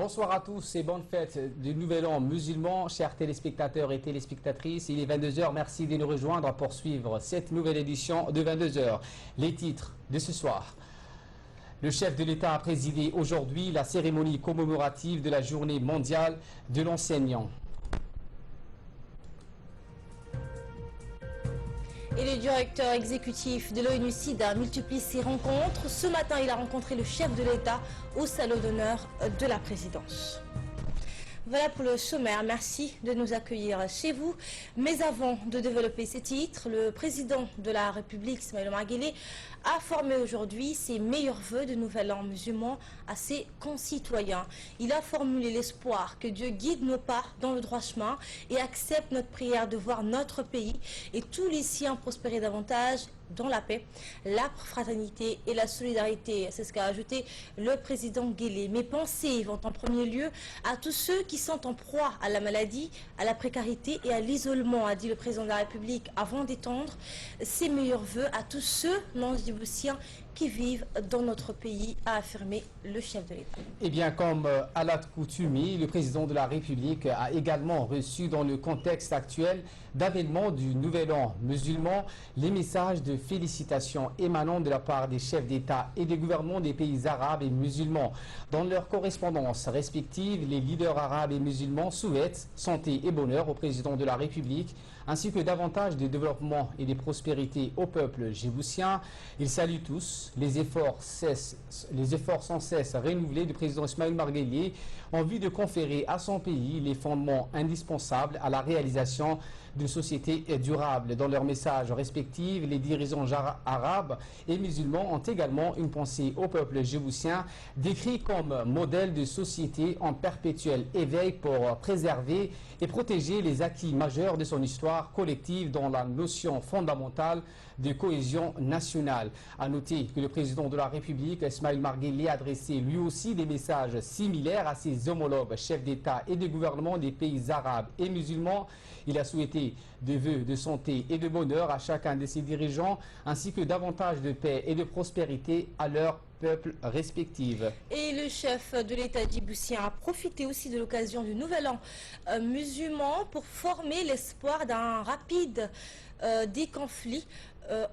Bonsoir à tous et bonne fête du Nouvel An musulman, chers téléspectateurs et téléspectatrices. Il est 22 h, merci de nous rejoindre pour suivre cette nouvelle édition de 22 h. Les titres de ce soir. Le chef de l'État a présidé aujourd'hui la cérémonie commémorative de la journée mondiale de l'enseignant. Et le directeur exécutif de l'ONU-SIDA multiplie ses rencontres. Ce matin, il a rencontré le chef de l'État au salon d'honneur de la présidence. Voilà pour le sommaire. Merci de nous accueillir chez vous. Mais avant de développer ces titres, le président de la République, Ismaïl Omar Guelleh, a formé aujourd'hui ses meilleurs vœux de Nouvel An musulman à ses concitoyens. Il a formulé l'espoir que Dieu guide nos pas dans le droit chemin et accepte notre prière de voir notre pays et tous les siens prospérer davantage dans la paix, la fraternité et la solidarité. C'est ce qu'a ajouté le président Guelleh. Mes pensées vont en premier lieu à tous ceux qui sont en proie à la maladie, à la précarité et à l'isolement, a dit le président de la République avant d'étendre ses meilleurs vœux à tous ceux non-djiboutiens qui vivent dans notre pays, a affirmé le chef de l'État. Eh bien, comme à l'accoutumée, le président de la République a également reçu dans le contexte actuel d'avènement du Nouvel An musulman les messages de félicitations émanant de la part des chefs d'État et des gouvernements des pays arabes et musulmans. Dans leurs correspondances respectives, les leaders arabes et musulmans souhaitent santé et bonheur au président de la République, ainsi que davantage de développement et de prospérité au peuple djiboutien. Ils saluent tous les efforts sans cesse renouvelés du président Ismaïl Omar Guelleh en vue de conférer à son pays les fondements indispensables à la réalisation d'une société durable. Dans leurs messages respectifs, les dirigeants arabes et musulmans ont également une pensée au peuple djiboutien, décrit comme modèle de société en perpétuel éveil pour préserver et protéger les acquis majeurs de son histoire collective dans la notion fondamentale de cohésion nationale. À noter que le président de la République, Ismaïl Omar Guelleh, a adressé lui aussi des messages similaires à ses homologues chefs d'État et de gouvernement des pays arabes et musulmans. Il a souhaité des vœux de santé et de bonheur à chacun de ses dirigeants, ainsi que davantage de paix et de prospérité à leurs peuples respectifs. Et le chef de l'État djiboutien a profité aussi de l'occasion du Nouvel An musulman pour former l'espoir d'un rapide déconflit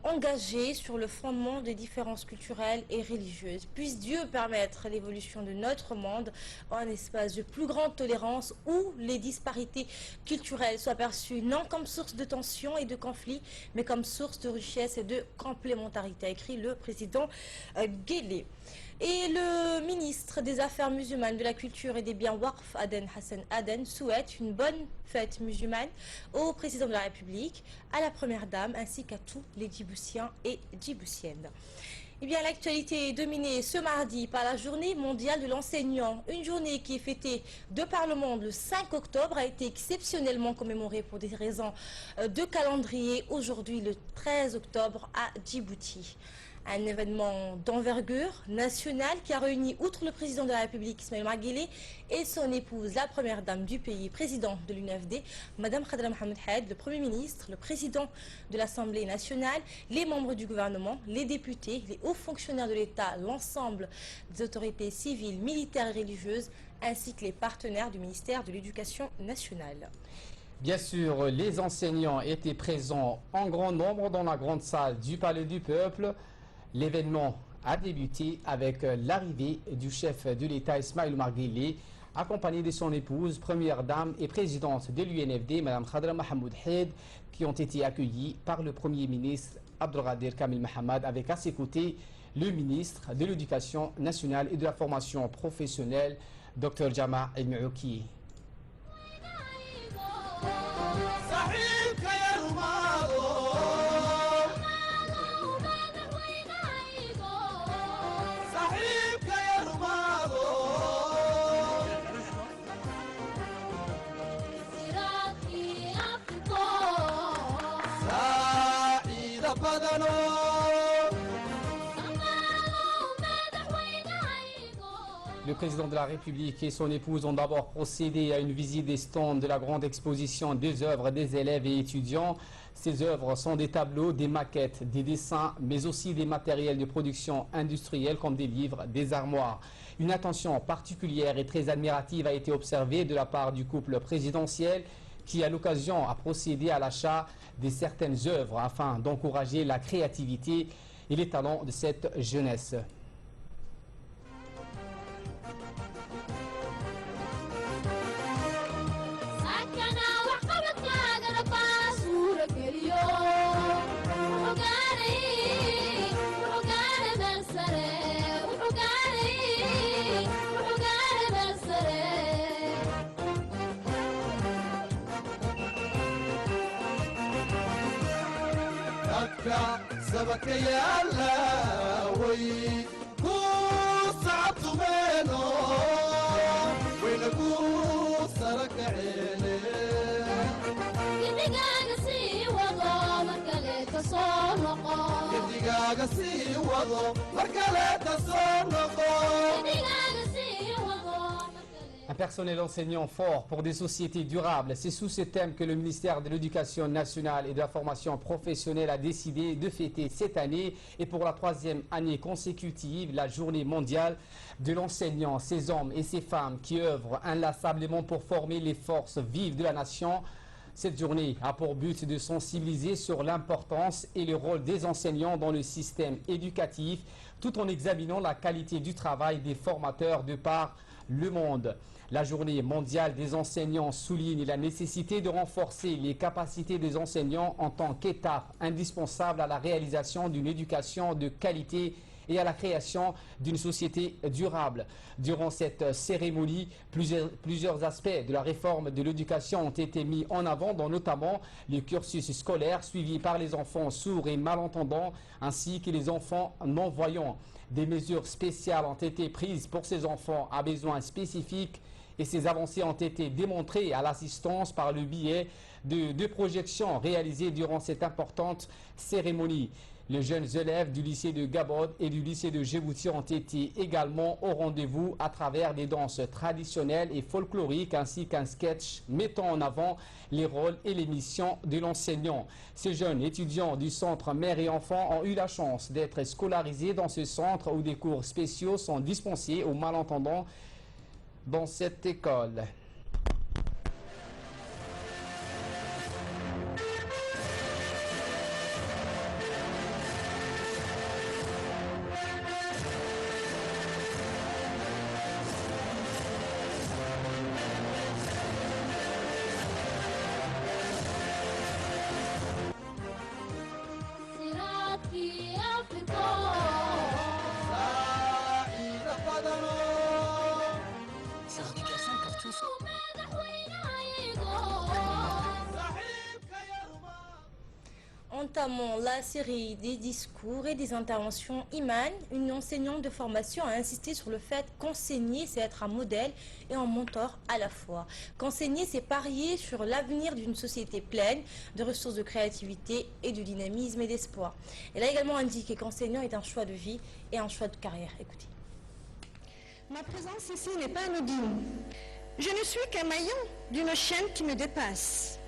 engagé sur le fondement des différences culturelles et religieuses. Puisse Dieu permettre l'évolution de notre monde en un espace de plus grande tolérance où les disparités culturelles soient perçues non comme source de tension et de conflit, mais comme source de richesse et de complémentarité, a écrit le président Guelleh. Et le ministre des Affaires musulmanes, de la Culture et des Biens Waqf, Aden Hassan Aden, souhaite une bonne fête musulmane au président de la République, à la première dame, ainsi qu'à tous les Djiboutiens et Djiboutiennes. Eh bien, l'actualité est dominée ce mardi par la journée mondiale de l'enseignant. Une journée qui est fêtée de par le monde le 5 octobre a été exceptionnellement commémorée pour des raisons de calendrier aujourd'hui le 13 octobre à Djibouti. Un événement d'envergure nationale qui a réuni, outre le président de la République, Ismaïl Omar Guelleh, et son épouse, la première dame du pays, présidente de l'UNFD, Madame Khadra Mohamed Haid, le Premier ministre, le président de l'Assemblée nationale, les membres du gouvernement, les députés, les hauts fonctionnaires de l'État, l'ensemble des autorités civiles, militaires et religieuses, ainsi que les partenaires du ministère de l'Éducation nationale. Bien sûr, les enseignants étaient présents en grand nombre dans la grande salle du Palais du Peuple. L'événement a débuté avec l'arrivée du chef de l'État Ismaïl Omar Guelleh, accompagné de son épouse, première dame et présidente de l'UNFD, Mme Khadra Mohamed Haid, qui ont été accueillis par le Premier ministre Abdelkader Kamil Mohamed, avec à ses côtés le ministre de l'Éducation nationale et de la formation professionnelle, Dr Jama El-Mouki. Le président de la République et son épouse ont d'abord procédé à une visite des stands de la grande exposition des œuvres des élèves et étudiants. Ces œuvres sont des tableaux, des maquettes, des dessins, mais aussi des matériels de production industrielle comme des livres, des armoires. Une attention particulière et très admirative a été observée de la part du couple présidentiel qui, à l'occasion, a procédé à l'achat de certaines œuvres afin d'encourager la créativité et les talents de cette jeunesse. سبك يا الله صعبت منه وين سرك عيني يدقاق سي وضو مركلة صنقو يدقاق سي وضو مركلة صنقو Un personnel enseignant fort pour des sociétés durables. C'est sous ce thème que le ministère de l'Éducation nationale et de la formation professionnelle a décidé de fêter cette année et pour la 3e année consécutive la journée mondiale de l'enseignant. Ces hommes et ces femmes qui œuvrent inlassablement pour former les forces vives de la nation. Cette journée a pour but de sensibiliser sur l'importance et le rôle des enseignants dans le système éducatif tout en examinant la qualité du travail des formateurs de par le monde. La journée mondiale des enseignants souligne la nécessité de renforcer les capacités des enseignants en tant qu'étape indispensable à la réalisation d'une éducation de qualité et à la création d'une société durable. Durant cette cérémonie, plusieurs aspects de la réforme de l'éducation ont été mis en avant, dont notamment le cursus scolaire suivi par les enfants sourds et malentendants, ainsi que les enfants non-voyants. Des mesures spéciales ont été prises pour ces enfants à besoins spécifiques et ces avancées ont été démontrées à l'assistance par le biais de projections réalisées durant cette importante cérémonie. Les jeunes élèves du lycée de Gabod et du lycée de Djibouti ont été également au rendez-vous à travers des danses traditionnelles et folkloriques ainsi qu'un sketch mettant en avant les rôles et les missions de l'enseignant. Ces jeunes étudiants du centre mère et enfants ont eu la chance d'être scolarisés dans ce centre où des cours spéciaux sont dispensés aux malentendants dans cette école. Entamons la série des discours et des interventions. Iman, une enseignante de formation, a insisté sur le fait qu'enseigner, c'est être un modèle et un mentor à la fois. Qu'enseigner, c'est parier sur l'avenir d'une société pleine de ressources de créativité et de dynamisme et d'espoir. Elle a également indiqué qu'enseignant est un choix de vie et un choix de carrière. Écoutez. Ma présence ici n'est pas anodine. Je ne suis qu'un maillon d'une chaîne qui me dépasse.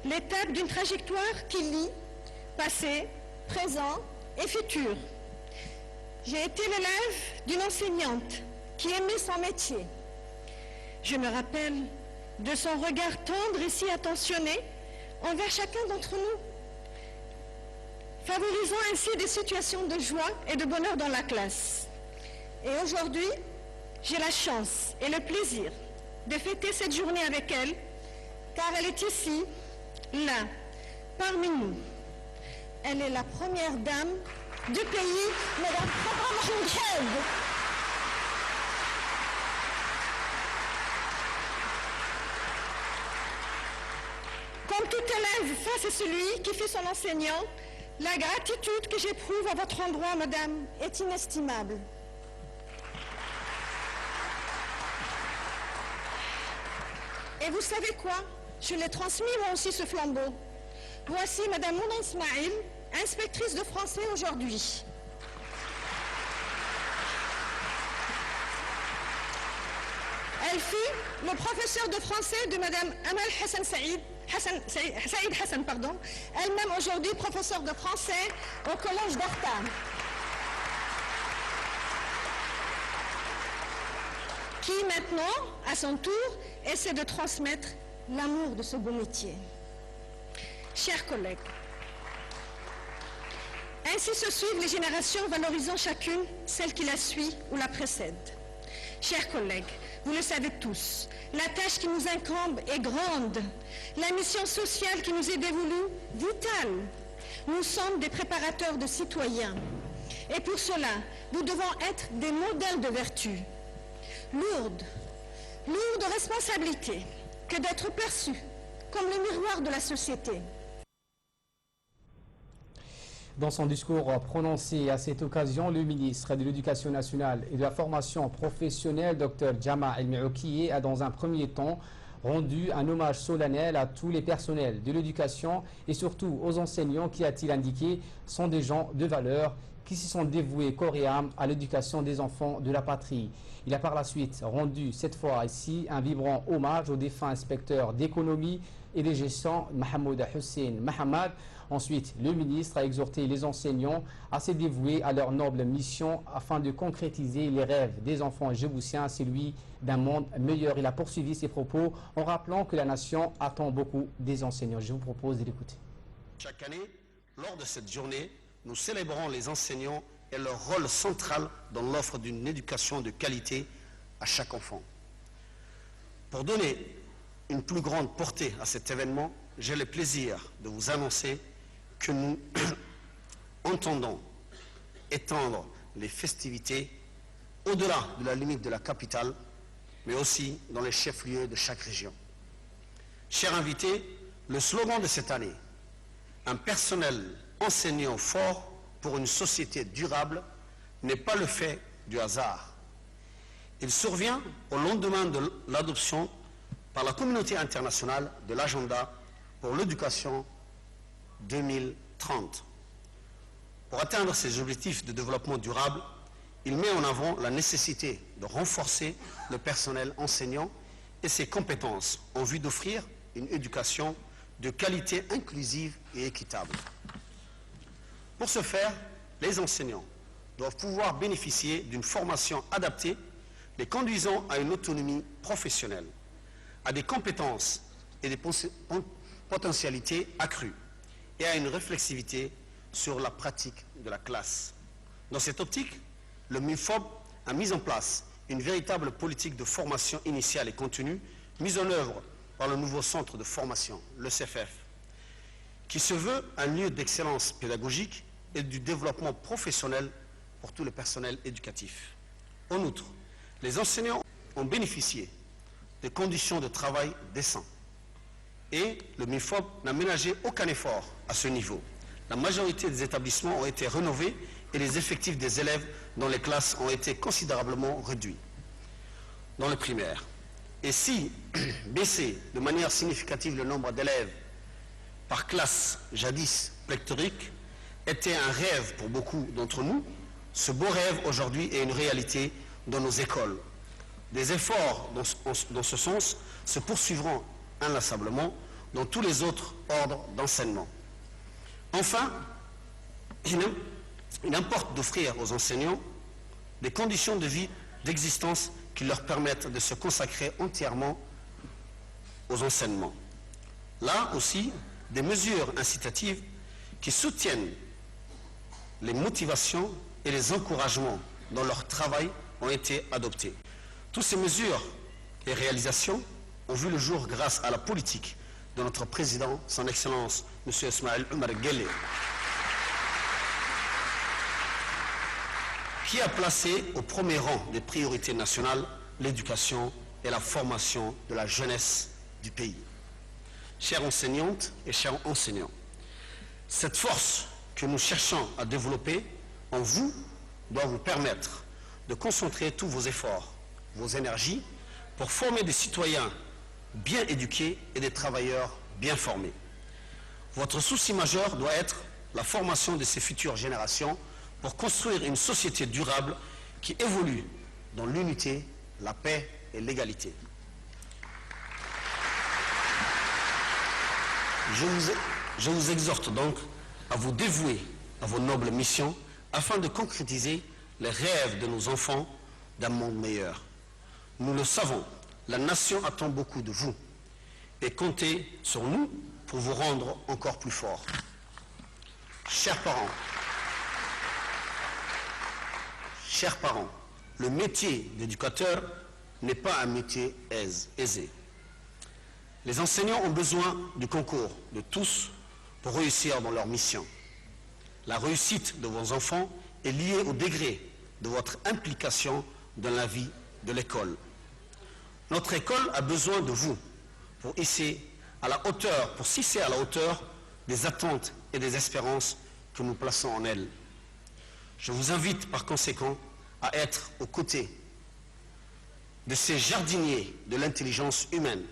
L'étape d'une trajectoire qui lie passé, présent et futur. J'ai été l'élève d'une enseignante qui aimait son métier. Je me rappelle de son regard tendre et si attentionné envers chacun d'entre nous, favorisant ainsi des situations de joie et de bonheur dans la classe. Et aujourd'hui, j'ai la chance et le plaisir de fêter cette journée avec elle, car elle est ici, là, parmi nous. Elle est la première dame du pays, Madame Khadra. Comme tout élève face à celui qui fut son enseignant, la gratitude que j'éprouve à votre endroit, Madame, est inestimable. Et vous savez quoi? Je l'ai transmis moi aussi ce flambeau. Voici Madame Mouna Ismail, inspectrice de français aujourd'hui. Elle fut le professeur de français de Madame Amal Hassan Saïd Saïd Hassan, elle-même aujourd'hui professeure de français au collège d'Arta, qui maintenant, à son tour, essaie de transmettre l'amour de ce beau métier. Chers collègues, ainsi se suivent les générations valorisant chacune celle qui la suit ou la précède. Chers collègues, vous le savez tous, la tâche qui nous incombe est grande, la mission sociale qui nous est dévolue, vitale. Nous sommes des préparateurs de citoyens et pour cela, nous devons être des modèles de vertu. Lourde responsabilité que d'être perçus comme le miroir de la société. Dans son discours prononcé à cette occasion, le ministre de l'Éducation nationale et de la formation professionnelle, Dr Jama El-Meoukié, a dans un premier temps rendu un hommage solennel à tous les personnels de l'éducation et surtout aux enseignants qui, a-t-il indiqué, sont des gens de valeur qui se sont dévoués corps et âme à l'éducation des enfants de la patrie. Il a par la suite rendu cette fois ici un vibrant hommage au défunt inspecteur d'économie et de gestion Mahmoud Hussein Mahamad. Ensuite, le ministre a exhorté les enseignants à se dévouer à leur noble mission afin de concrétiser les rêves des enfants djiboutiens, celui d'un monde meilleur. Il a poursuivi ses propos en rappelant que la nation attend beaucoup des enseignants. Je vous propose de l'écouter. Chaque année, lors de cette journée, nous célébrons les enseignants et leur rôle central dans l'offre d'une éducation de qualité à chaque enfant. Pour donner une plus grande portée à cet événement, j'ai le plaisir de vous annoncer que nous entendons étendre les festivités au-delà de la limite de la capitale, mais aussi dans les chefs-lieux de chaque région. Chers invités, le slogan de cette année, un personnel enseignant fort pour une société durable, n'est pas le fait du hasard. Il survient au lendemain de l'adoption par la communauté internationale de l'agenda pour l'éducation 2030. Pour atteindre ces objectifs de développement durable, il met en avant la nécessité de renforcer le personnel enseignant et ses compétences en vue d'offrir une éducation de qualité inclusive et équitable. Pour ce faire, les enseignants doivent pouvoir bénéficier d'une formation adaptée les conduisant à une autonomie professionnelle, à des compétences et des potentialités accrues et à une réflexivité sur la pratique de la classe. Dans cette optique, le MIFOP a mis en place une véritable politique de formation initiale et continue mise en œuvre par le nouveau centre de formation, le CFF, qui se veut un lieu d'excellence pédagogique et du développement professionnel pour tout le personnel éducatif. En outre, les enseignants ont bénéficié de conditions de travail décentes et le MIFOP n'a ménagé aucun effort à ce niveau. La majorité des établissements ont été rénovés et les effectifs des élèves dans les classes ont été considérablement réduits dans le primaire. Et si baisser de manière significative le nombre d'élèves par classe, jadis pléthorique, était un rêve pour beaucoup d'entre nous, ce beau rêve aujourd'hui est une réalité dans nos écoles. Des efforts dans ce sens se poursuivront inlassablement dans tous les autres ordres d'enseignement. Enfin, il importe d'offrir aux enseignants des conditions de vie, d'existence qui leur permettent de se consacrer entièrement aux enseignements. Là aussi, des mesures incitatives qui soutiennent les motivations et les encouragements dans leur travail ont été adoptées. Toutes ces mesures et réalisations ont vu le jour grâce à la politique de notre président, son Excellence, M. Ismaël Omar Guelleh, qui a placé au premier rang des priorités nationales l'éducation et la formation de la jeunesse du pays. Chères enseignantes et chers enseignants, cette force que nous cherchons à développer en vous doit vous permettre de concentrer tous vos efforts, vos énergies, pour former des citoyens bien éduqués et des travailleurs bien formés. Votre souci majeur doit être la formation de ces futures générations pour construire une société durable qui évolue dans l'unité, la paix et l'égalité. Je vous exhorte donc à vous dévouer à vos nobles missions afin de concrétiser les rêves de nos enfants d'un monde meilleur. Nous le savons, la nation attend beaucoup de vous et comptez sur nous pour vous rendre encore plus forts. Chers parents, le métier d'éducateur n'est pas un métier aisé. Les enseignants ont besoin du concours de tous pour réussir dans leur mission. La réussite de vos enfants est liée au degré de votre implication dans la vie de l'école. Notre école a besoin de vous pour s'hisser à la hauteur des attentes et des espérances que nous plaçons en elle. Je vous invite par conséquent à être aux côtés de ces jardiniers de l'intelligence humaine,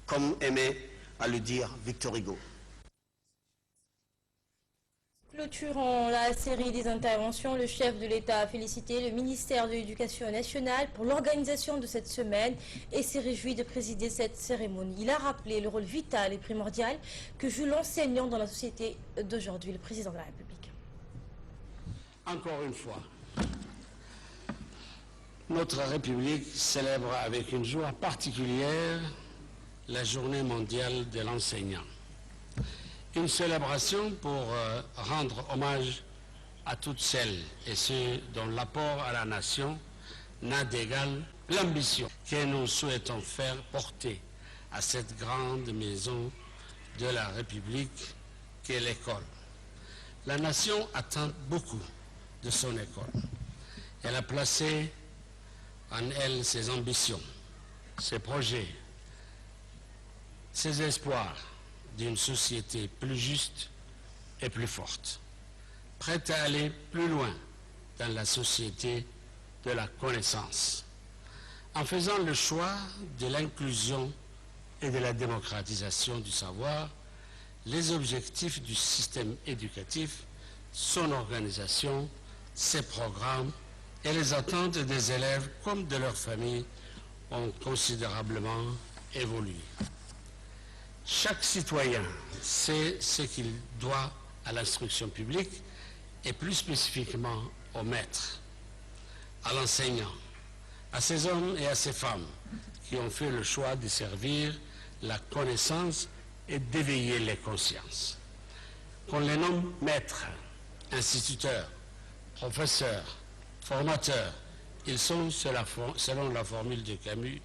comme aimait à le dire Victor Hugo. Clôturant la série des interventions, le chef de l'État a félicité le ministère de l'Éducation nationale pour l'organisation de cette semaine et s'est réjoui de présider cette cérémonie. Il a rappelé le rôle vital et primordial que joue l'enseignant dans la société d'aujourd'hui, le président de la République. Encore une fois, notre République célèbre avec une joie particulière la Journée mondiale de l'enseignant. Une célébration pour rendre hommage à toutes celles et ceux dont l'apport à la nation n'a d'égal l'ambition que nous souhaitons faire porter à cette grande maison de la République qu'est l'école. La nation attend beaucoup de son école. Elle a placé en elle ses ambitions, ses projets, ses espoirs d'une société plus juste et plus forte, prête à aller plus loin dans la société de la connaissance. En faisant le choix de l'inclusion et de la démocratisation du savoir, les objectifs du système éducatif, son organisation, ses programmes et les attentes des élèves comme de leurs familles ont considérablement évolué. Chaque citoyen sait ce qu'il doit à l'instruction publique et plus spécifiquement au maître, à l'enseignant, à ces hommes et à ces femmes qui ont fait le choix de servir la connaissance et d'éveiller les consciences. Qu'on les nomme maîtres, instituteurs, professeurs, formateurs, ils sont, selon la formule de Camus,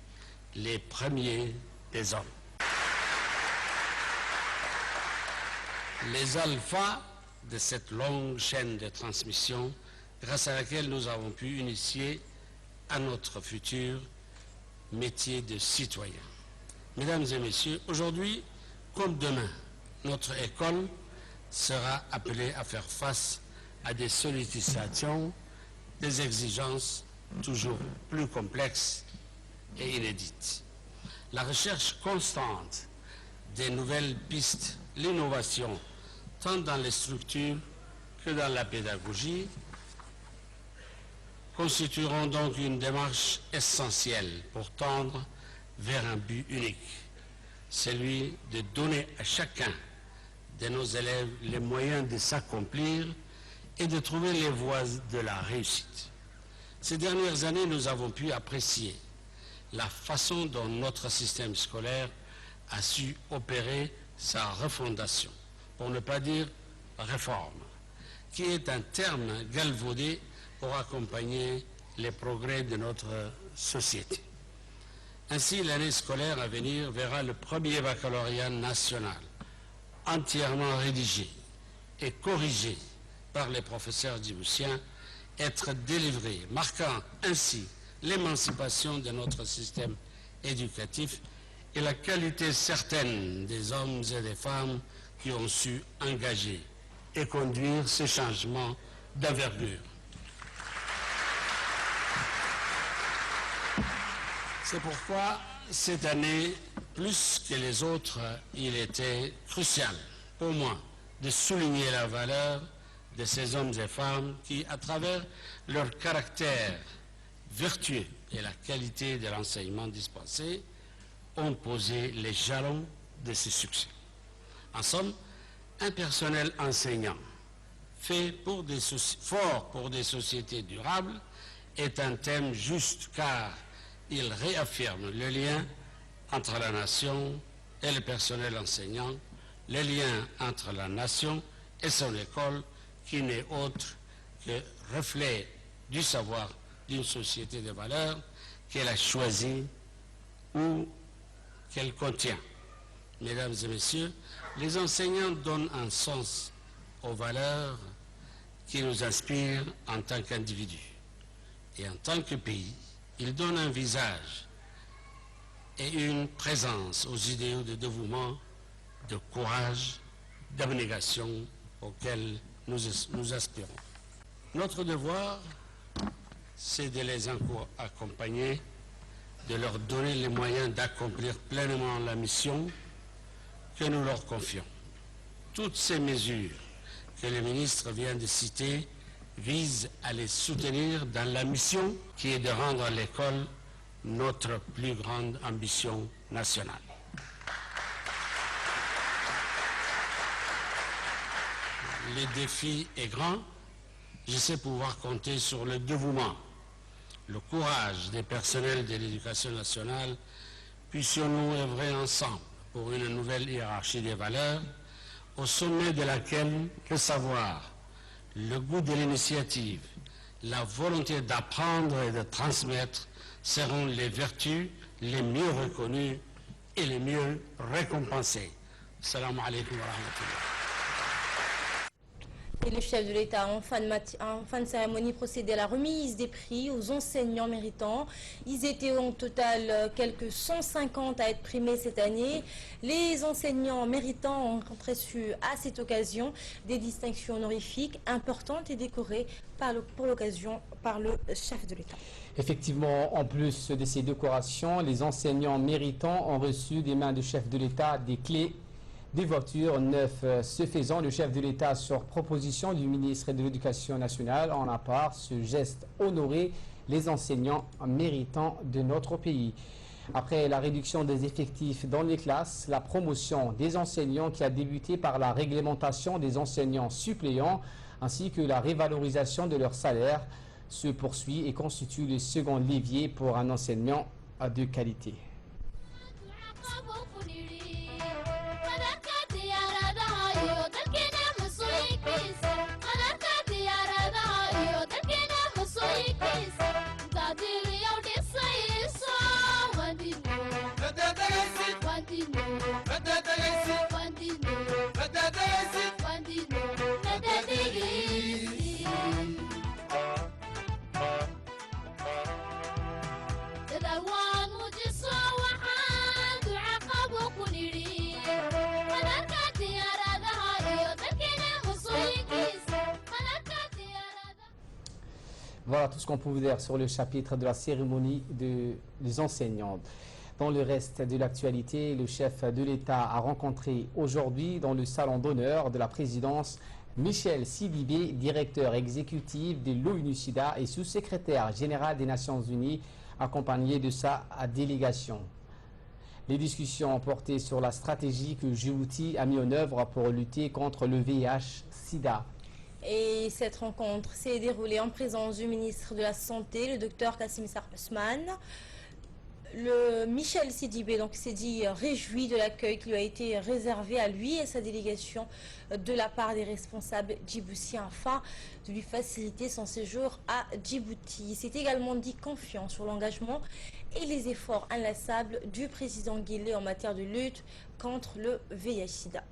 les premiers des hommes. Les alphas de cette longue chaîne de transmission grâce à laquelle nous avons pu initier à notre futur métier de citoyen. Mesdames et messieurs, aujourd'hui comme demain, notre école sera appelée à faire face à des sollicitations, des exigences toujours plus complexes et inédites. La recherche constante des nouvelles pistes, l'innovation, tant dans les structures que dans la pédagogie, constitueront donc une démarche essentielle pour tendre vers un but unique, celui de donner à chacun de nos élèves les moyens de s'accomplir et de trouver les voies de la réussite. Ces dernières années, nous avons pu apprécier la façon dont notre système scolaire a su opérer sa refondation, pour ne pas dire réforme, qui est un terme galvaudé pour accompagner les progrès de notre société. Ainsi, l'année scolaire à venir verra le premier baccalauréat national entièrement rédigé et corrigé par les professeurs djiboutiens être délivré, marquant ainsi l'émancipation de notre système éducatif et la qualité certaine des hommes et des femmes qui ont su engager et conduire ces changements d'envergure. C'est pourquoi cette année, plus que les autres, il était crucial pour moi de souligner la valeur de ces hommes et femmes qui, à travers leur caractère vertueux et la qualité de l'enseignement dispensé, ont posé les jalons de ce succès. En somme, un personnel enseignant fort pour des sociétés durables est un thème juste car il réaffirme le lien entre la nation et le personnel enseignant, le lien entre la nation et son école qui n'est autre que reflet du savoir d'une société de valeurs qu'elle a choisie ou qu'elle contient. Mesdames et messieurs, les enseignants donnent un sens aux valeurs qui nous inspirent en tant qu'individus. Et en tant que pays, ils donnent un visage et une présence aux idéaux de dévouement, de courage, d'abnégation auxquels nous aspirons. Notre devoir, c'est de les accompagner, de leur donner les moyens d'accomplir pleinement la mission que nous leur confions. Toutes ces mesures que le ministre vient de citer visent à les soutenir dans la mission qui est de rendre l'école notre plus grande ambition nationale. Le défi est grand. Je sais pouvoir compter sur le dévouement, le courage des personnels de l'éducation nationale. Puissions-nous œuvrer ensemble pour une nouvelle hiérarchie des valeurs, au sommet de laquelle le savoir, le goût de l'initiative, la volonté d'apprendre et de transmettre seront les vertus les mieux reconnues et les mieux récompensées. Salam alaikum wa rahmatullah. Et le chef de l'État, en fin de cérémonie, procédait à la remise des prix aux enseignants méritants. Ils étaient au total quelques 150 à être primés cette année. Les enseignants méritants ont reçu à cette occasion des distinctions honorifiques importantes et décorées pour l'occasion par le chef de l'État. Effectivement, en plus de ces décorations, les enseignants méritants ont reçu des mains du chef de l'État des clés des voitures neuves. Ce faisant, le chef de l'État, sur proposition du ministre de l'Éducation nationale, en a par ce geste honoré les enseignants méritants de notre pays. Après la réduction des effectifs dans les classes, la promotion des enseignants qui a débuté par la réglementation des enseignants suppléants ainsi que la révalorisation de leur salaire se poursuit et constitue le second levier pour un enseignement de qualité. Voilà tout ce qu'on pouvait dire sur le chapitre de la cérémonie des enseignants. Dans le reste de l'actualité, le chef de l'État a rencontré aujourd'hui dans le salon d'honneur de la présidence Michel Sidibé, directeur exécutif de l'ONU-SIDA et sous-secrétaire général des Nations Unies, accompagné de sa délégation. Les discussions ont porté sur la stratégie que Djibouti a mis en œuvre pour lutter contre le VIH-SIDA. Et cette rencontre s'est déroulée en présence du ministre de la Santé, le docteur Kassim Sarr Ousmane. Le Michel Sidibé s'est dit réjoui de l'accueil qui lui a été réservé à lui et sa délégation de la part des responsables djiboutiens afin de lui faciliter son séjour à Djibouti. Il s'est également dit confiant sur l'engagement et les efforts inlassables du président Guelleh en matière de lutte contre le VIH-Sida.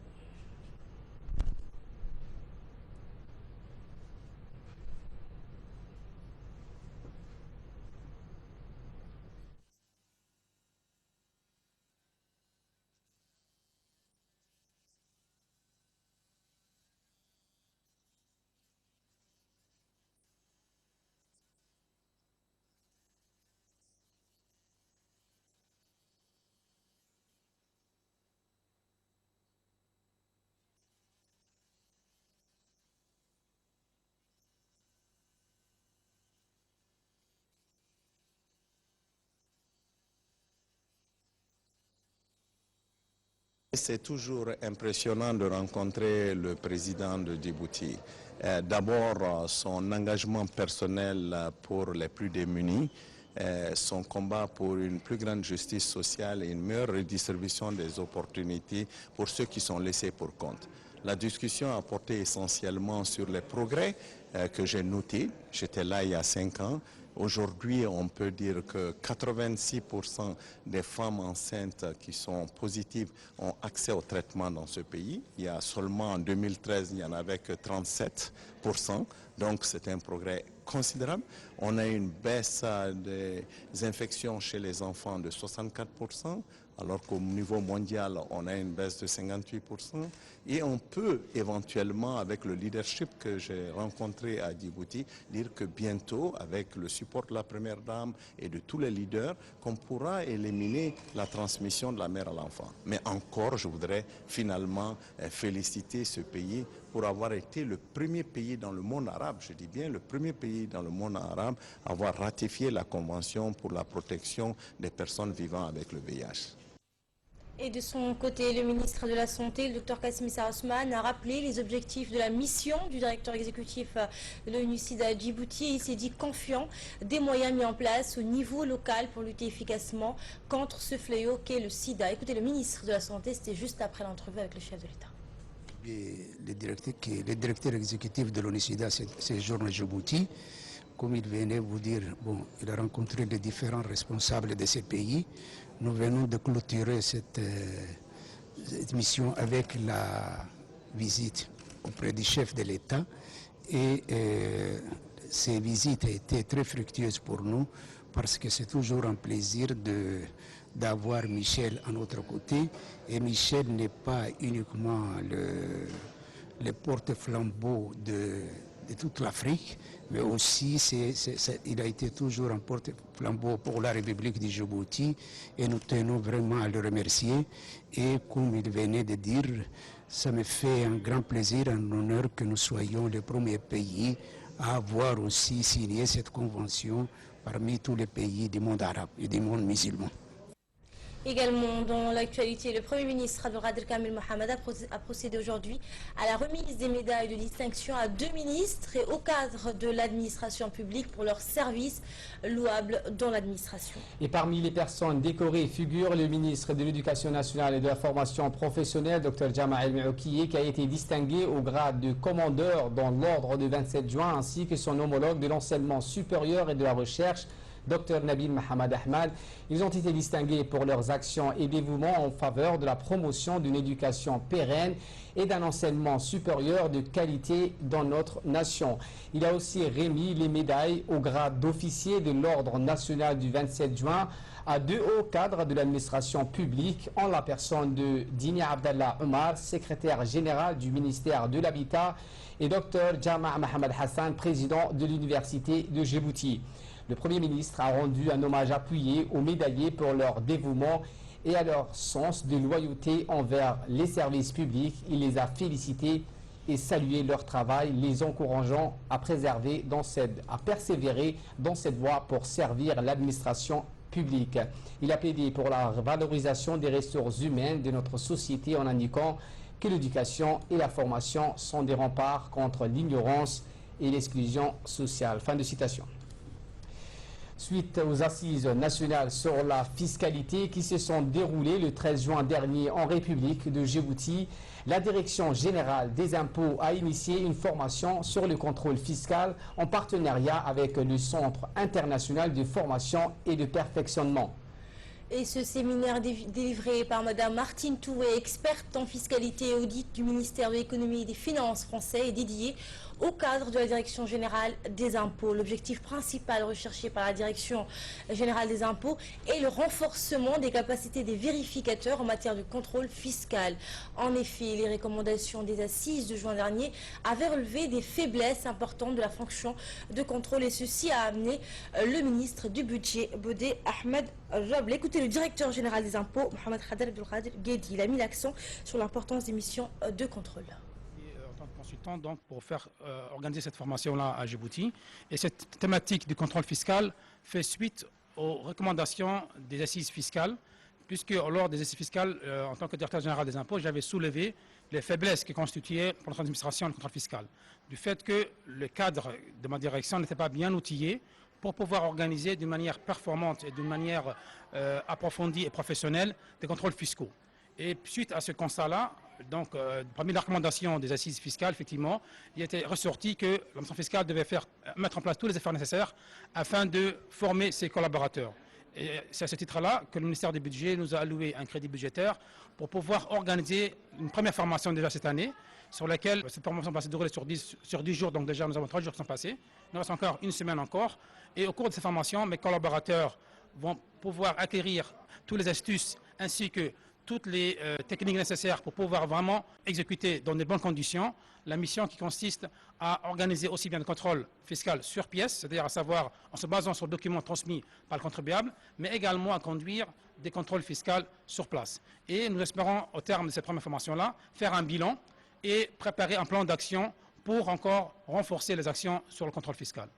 C'est toujours impressionnant de rencontrer le président de Djibouti. D'abord, son engagement personnel pour les plus démunis, son combat pour une plus grande justice sociale et une meilleure redistribution des opportunités pour ceux qui sont laissés pour compte. La discussion a porté essentiellement sur les progrès que j'ai notés. J'étais là il y a 5 ans. Aujourd'hui, on peut dire que 86% des femmes enceintes qui sont positives ont accès au traitement dans ce pays. Il y a seulement en 2013, il n'y en avait que 37%. Donc c'est un progrès considérable. On a une baisse des infections chez les enfants de 64%. Alors qu'au niveau mondial, on a une baisse de 58%. Et on peut éventuellement, avec le leadership que j'ai rencontré à Djibouti, dire que bientôt, avec le support de la Première Dame et de tous les leaders, qu'on pourra éliminer la transmission de la mère à l'enfant. Mais encore, je voudrais finalement féliciter ce pays pour avoir été le premier pays dans le monde arabe, je dis bien le premier pays dans le monde arabe, à avoir ratifié la Convention pour la protection des personnes vivant avec le VIH. Et de son côté, le ministre de la Santé, le Dr Kassim Issa Ousmane, a rappelé les objectifs de la mission du directeur exécutif de l'ONU-SIDA à Djibouti. Il s'est dit confiant des moyens mis en place au niveau local pour lutter efficacement contre ce fléau qu'est le sida. Écoutez, le ministre de la Santé, c'était juste après l'entrevue avec le chef de l'État. Le directeur exécutif de l'ONU-SIDA séjourne à Djibouti. Comme il venait vous dire, il a rencontré les différents responsables de ces pays. Nous venons de clôturer cette mission avec la visite auprès du chef de l'État. Et ces visites ont été très fructueuses pour nous parce que c'est toujours un plaisir d'avoir Michel à notre côté. Et Michel n'est pas uniquement le porte-flambeau de toute l'Afrique, mais aussi il a été toujours un porte-flambeau pour la République du Djibouti et nous tenons vraiment à le remercier. Et comme il venait de dire, ça me fait un grand plaisir, un honneur que nous soyons le premier pays à avoir aussi signé cette convention parmi tous les pays du monde arabe et du monde musulman. Également dans l'actualité, le Premier ministre Abdelkader Kamil Mohamed a procédé aujourd'hui à la remise des médailles de distinction à 2 ministres et au cadre de l'administration publique pour leurs services louables dans l'administration. Et parmi les personnes décorées figure le ministre de l'Éducation nationale et de la formation professionnelle, Dr Jama El-Meoukiye, qui a été distingué au grade de commandeur dans l'ordre du 27 juin, ainsi que son homologue de l'enseignement supérieur et de la recherche, Dr Nabil Mohamed Ahmad. Ils ont été distingués pour leurs actions et dévouements en faveur de la promotion d'une éducation pérenne et d'un enseignement supérieur de qualité dans notre nation. Il a aussi remis les médailles au grade d'officier de l'ordre national du 27 juin à 2 hauts cadres de l'administration publique, en la personne de Dini Abdallah Omar, secrétaire général du ministère de l'Habitat, et Dr Jama Mohamed Hassan, président de l'université de Djibouti. Le Premier ministre a rendu un hommage appuyé aux médaillés pour leur dévouement et à leur sens de loyauté envers les services publics. Il les a félicités et salué leur travail, les encourageant à persévérer dans cette voie pour servir l'administration publique. Il a plaidé pour la valorisation des ressources humaines de notre société en indiquant que l'éducation et la formation sont des remparts contre l'ignorance et l'exclusion sociale. Fin de citation. Suite aux assises nationales sur la fiscalité qui se sont déroulées le 13 juin dernier en République de Djibouti, la Direction générale des impôts a initié une formation sur le contrôle fiscal en partenariat avec le Centre international de formation et de perfectionnement. Et ce séminaire délivré par Mme Martine Toué, experte en fiscalité et audit du ministère de l'économie et des finances français, est dédié au cadre de la Direction générale des impôts. L'objectif principal recherché par la Direction générale des impôts est le renforcement des capacités des vérificateurs en matière de contrôle fiscal. En effet, les recommandations des assises de juin dernier avaient relevé des faiblesses importantes de la fonction de contrôle et ceci a amené le ministre du budget, Bodé Ahmed Roble. Écoutez le directeur général des impôts, Mohamed Khader Abdelkader Guedi. Il a mis l'accent sur l'importance des missions de contrôle. Consultant donc pour faire organiser cette formation-là à Djibouti. Et cette thématique du contrôle fiscal fait suite aux recommandations des assises fiscales puisque lors des exercices fiscaux, en tant que directeur général des impôts, j'avais soulevé les faiblesses qui constituaient pour notre administration le contrôle fiscal. Du fait que le cadre de ma direction n'était pas bien outillé pour pouvoir organiser d'une manière performante et d'une manière approfondie et professionnelle des contrôles fiscaux. Et suite à ce constat-là, donc, parmi les recommandations des assises fiscales, effectivement, il était ressorti que l'administration fiscale devait mettre en place tous les efforts nécessaires afin de former ses collaborateurs. Et c'est à ce titre-là que le ministère du Budget nous a alloué un crédit budgétaire pour pouvoir organiser une première formation déjà cette année, sur laquelle cette formation va se dérouler sur 10 jours, donc déjà nous avons 3 jours qui sont passés. Il nous reste encore une semaine encore. Et au cours de ces formations, mes collaborateurs vont pouvoir acquérir toutes les astuces ainsi que toutes les techniques nécessaires pour pouvoir vraiment exécuter dans de bonnes conditions la mission qui consiste à organiser aussi bien le contrôle fiscal sur pièce, c'est-à-dire à savoir en se basant sur le document transmis par le contribuable, mais également à conduire des contrôles fiscaux sur place. Et nous espérons, au terme de cette première formation-là, faire un bilan et préparer un plan d'action pour encore renforcer les actions sur le contrôle fiscal.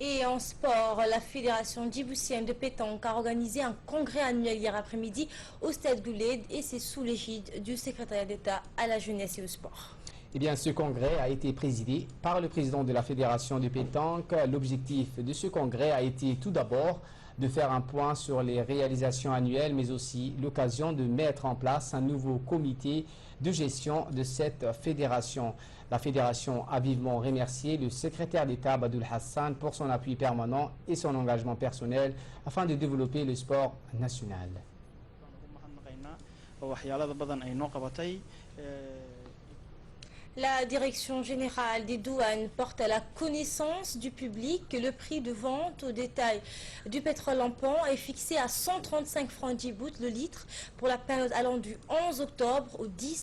Et en sport, la Fédération djiboutienne de pétanque a organisé un congrès annuel hier après-midi au Stade Guled et c'est sous l'égide du secrétariat d'État à la jeunesse et au sport. Eh bien, ce congrès a été présidé par le président de la Fédération de pétanque. L'objectif de ce congrès a été tout d'abord de faire un point sur les réalisations annuelles, mais aussi l'occasion de mettre en place un nouveau comité de gestion de cette fédération. La fédération a vivement remercié le secrétaire d'État Badoul Hassan pour son appui permanent et son engagement personnel afin de développer le sport national. La direction générale des douanes porte à la connaissance du public que le prix de vente au détail du pétrole en pan est fixé à 135 francs Djibouti le litre pour la période allant du 11 octobre au 10